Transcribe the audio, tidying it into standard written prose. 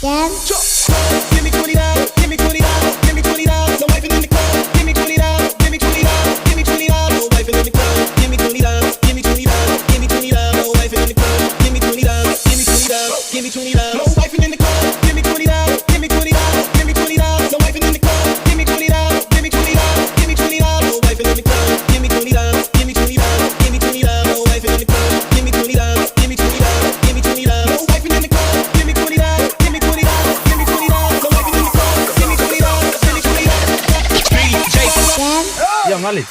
Jam. Give me $20, give me $20, give me $20. No wifing in the club. Give me $20, give me $20, give me $20. No wifing in the club. Give me $20, give me $20, give me $20. No wifing in the club. Give me $20, give me $20, give me $20. No wifing in the club. Give me $20, give me $20, give me $20. No wifing in the club. Give me $20, give me $20, give me $20. No wifing in the club. Give me $20, give me $20, give me $20. No wifing in the club. Give me $20, give me $20, give me $20. No wifing in the club. Give me $20, give me $20, give me $20. No wifing in the club. Give me $20, give me $20. Jam. Young Ali.